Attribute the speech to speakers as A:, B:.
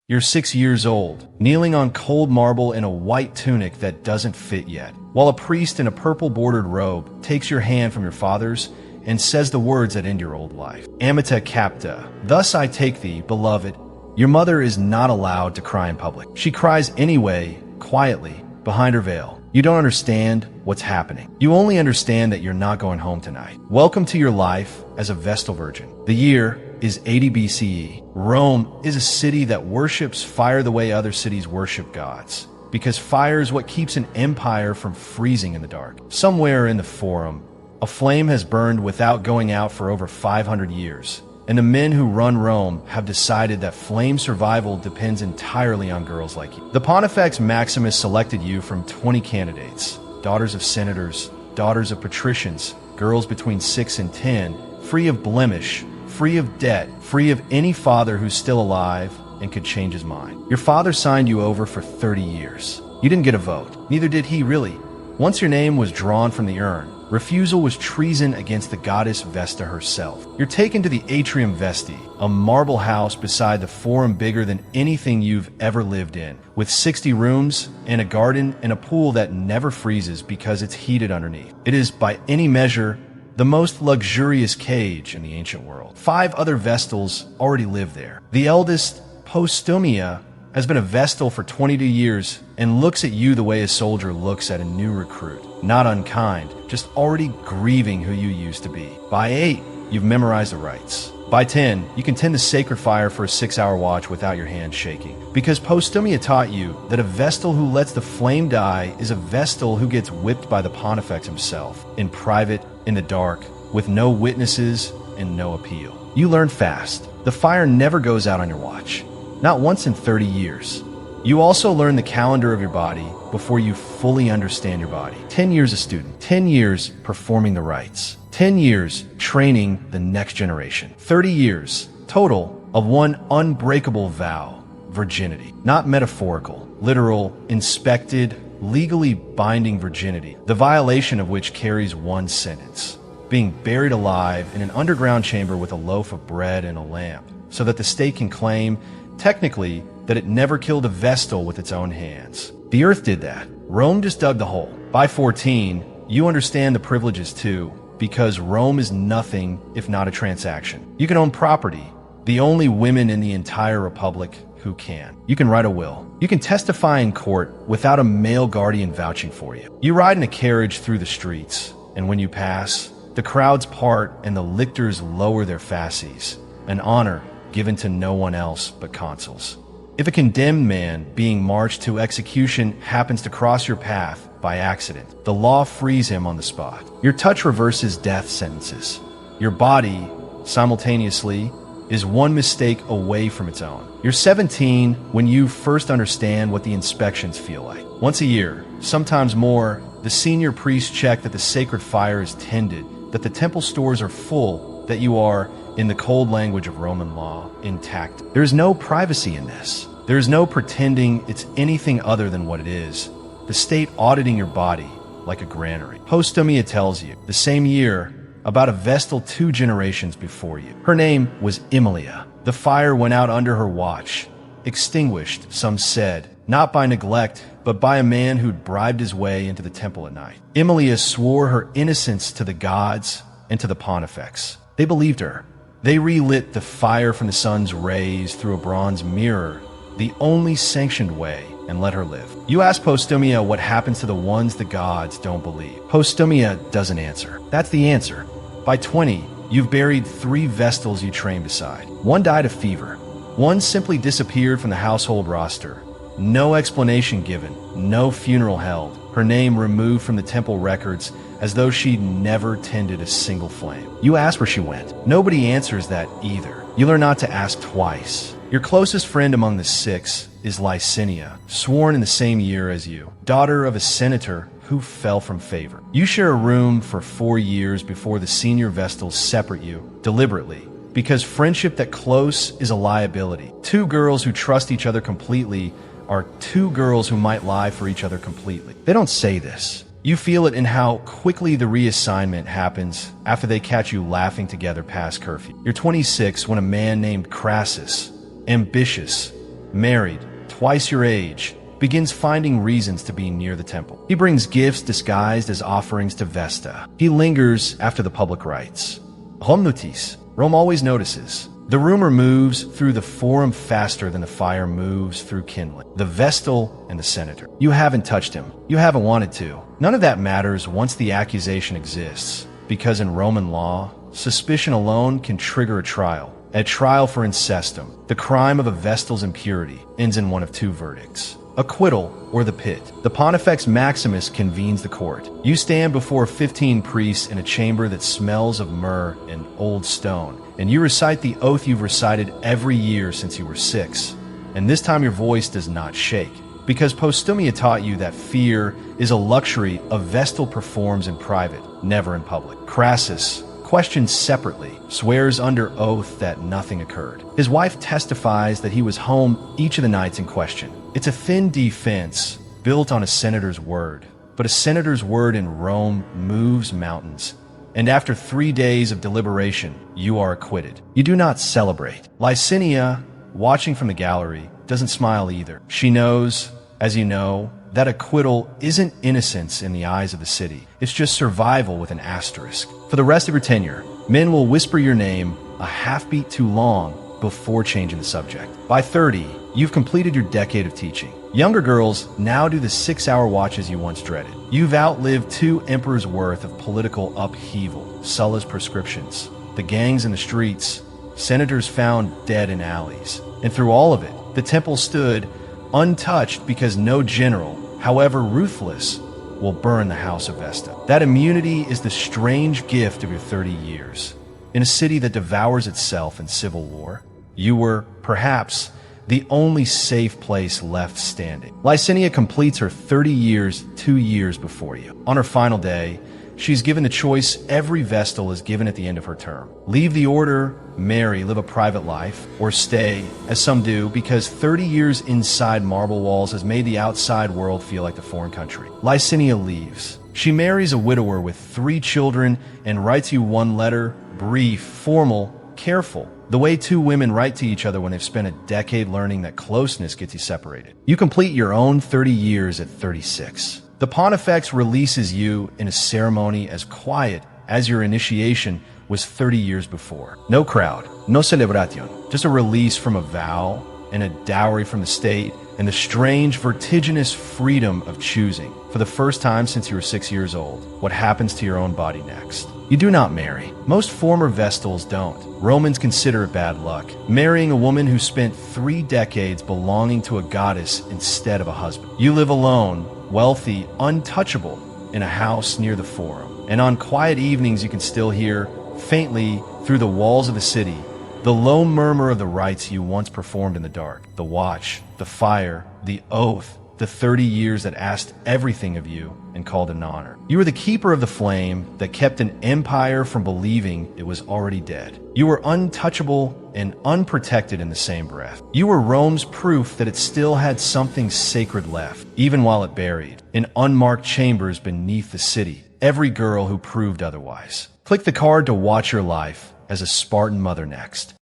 A: You're 6 years old, kneeling on cold marble in a white tunic that doesn't fit yet, while a priest in a purple-bordered robe takes your hand from your father's and says the words that end your old life. Amata, capta. Thus I take thee, beloved. Your mother is not allowed to cry in public. She cries anyway, quietly, behind her veil. You don't understand what's happening. You only understand that you're not going home tonight. Welcome to your life as a Vestal Virgin. The year is 80 BCE. Rome is a city that worships fire the way other cities worship gods, because fire is what keeps an empire from freezing in the dark. Somewhere in the Forum, a flame has burned without going out for over 500 years, and the men who run Rome have decided that flame survival depends entirely on girls like you. The Pontifex Maximus selected you from 20 candidates, daughters of senators, daughters of patricians, girls between 6 and 10, free of blemish, free of debt, free of any father who's still alive and could change his mind. Your father signed you over for 30 years. You didn't get a vote. Neither did he, really. Once your name was drawn from the urn, refusal was treason against the goddess Vesta herself. You're taken to the Atrium Vesti, a marble house beside the Forum bigger than anything you've ever lived in, with 60 rooms and a garden and a pool that never freezes because it's heated underneath. It is, by any measure, the most luxurious cage in the ancient world. 5 other Vestals already live there. The eldest, Postumia, has been a Vestal for 22 years and looks at you the way a soldier looks at a new recruit. Not unkind, just already grieving who you used to be. By 8, you've memorized the rites. By 10, you can tend the sacred fire for a 6-hour watch without your hands shaking. Because Postumia taught you that a Vestal who lets the flame die is a Vestal who gets whipped by the Pontifex himself, in private, in the dark, with no witnesses and no appeal. You learn fast. The fire never goes out on your watch. Not once in 30 years. You also learn the calendar of your body before you fully understand your body. 10 years a student, 10 years performing the rites, 10 years training the next generation, 30 years total of one unbreakable vow, virginity. Not metaphorical, literal, inspected, legally binding virginity, the violation of which carries one sentence: being buried alive in an underground chamber with a loaf of bread and a lamp, so that the state can claim, technically, that it never killed a Vestal with its own hands. The earth did that. Rome just dug the hole. By 14, you understand the privileges too, because Rome is nothing if not a transaction. You can own property, the only women in the entire republic who can. You can write a will. You can testify in court without a male guardian vouching for you. You ride in a carriage through the streets, and when you pass, the crowds part and the lictors lower their fasces, an honor given to no one else but consuls. If a condemned man being marched to execution happens to cross your path by accident, the law frees him on the spot. Your touch reverses death sentences. Your body, simultaneously, is one mistake away from its own. You're 17 when you first understand what the inspections feel like. Once a year, sometimes more, the senior priests check that the sacred fire is tended, that the temple stores are full, that you are, in the cold language of Roman law, intact. There is no privacy in this. There is no pretending it's anything other than what it is. The state auditing your body like a granary. Postumia tells you, the same year, about a Vestal 2 generations before you. Her name was Emilia. The fire went out under her watch. Extinguished, some said, not by neglect, but by a man who'd bribed his way into the temple at night. Emilia swore her innocence to the gods and to the Pontifex. They believed her. They relit the fire from the sun's rays through a bronze mirror, the only sanctioned way, and let her live. You ask Postumia what happens to the ones the gods don't believe. Postumia doesn't answer. That's the answer. By 20, you've buried 3 Vestals you trained beside. One died of fever. One simply disappeared from the household roster. No explanation given, no funeral held, her name removed from the temple records as though she'd never tended a single flame. You ask where she went. Nobody answers that either. You learn not to ask twice. Your closest friend among the 6 is Licinia, sworn in the same year as you, daughter of a senator who fell from favor. You share a room for 4 years before the senior Vestals separate you, deliberately, because friendship that close is a liability. 2 girls who trust each other completely are 2 girls who might lie for each other completely. They don't say this. You feel it in how quickly the reassignment happens after they catch you laughing together past curfew. You're 26 when a man named Crassus, ambitious, married, twice your age, begins finding reasons to be near the temple. He brings gifts disguised as offerings to Vesta. He lingers after the public rites. Rome notice. Rome always notices. The rumor moves through the forum faster than the fire moves through kindling. The Vestal and the senator. You haven't touched him. You haven't wanted to. None of that matters once the accusation exists, because in Roman law, suspicion alone can trigger a trial. A trial for incestum, the crime of a Vestal's impurity, ends in one of two verdicts: acquittal or the pit. The Pontifex Maximus convenes the court. You stand before 15 priests in a chamber that smells of myrrh and old stone, and you recite the oath you've recited every year since you were 6. And this time your voice does not shake, because Postumia taught you that fear is a luxury a Vestal performs in private, never in public. Crassus, questioned separately, swears under oath that nothing occurred. His wife testifies that he was home each of the nights in question. It's a thin defense built on a senator's word, but a senator's word in Rome moves mountains. And after 3 days of deliberation, you are acquitted. You do not celebrate. Licinia, watching from the gallery, doesn't smile either. She knows, as you know, that acquittal isn't innocence in the eyes of the city. It's just survival with an asterisk. For the rest of your tenure, men will whisper your name a half-beat too long before changing the subject. By 30, you've completed your decade of teaching. Younger girls now do the 6-hour watches you once dreaded. You've outlived 2 emperors' worth of political upheaval, Sulla's prescriptions, the gangs in the streets, senators found dead in alleys. And through all of it, the temple stood untouched because no general, however ruthless, will burn the house of Vesta. That immunity is the strange gift of your 30 years. In a city that devours itself in civil war, you were, perhaps, the only safe place left standing. Licinia completes her 30 years 2 years before you. On her final day, she's given the choice every Vestal is given at the end of her term. Leave the order, marry, live a private life, or stay, as some do, because 30 years inside marble walls has made the outside world feel like a foreign country. Licinia leaves. She marries a widower with 3 children and writes you one letter, brief, formal, careful, the way 2 women write to each other when they've spent a decade learning that closeness gets you separated. You complete your own 30 years at 36. The Pontifex releases you in a ceremony as quiet as your initiation was 30 years before. No crowd, no celebration, just a release from a vow and a dowry from the state and the strange, vertiginous freedom of choosing, for the first time since you were 6 years old, what happens to your own body next. You do not marry. Most former Vestals don't. Romans consider it bad luck, marrying a woman who spent 3 decades belonging to a goddess instead of a husband. You live alone, wealthy, untouchable, in a house near the forum. And on quiet evenings you can still hear, faintly through the walls of the city, the low murmur of the rites you once performed in the dark. The watch, the fire, the oath, the 30 years that asked everything of you and called an honor. You were the keeper of the flame that kept an empire from believing it was already dead. You were untouchable and unprotected in the same breath. You were Rome's proof that it still had something sacred left, even while it buried, in unmarked chambers beneath the city, every girl who proved otherwise. Click the card to watch your life as a Spartan mother next.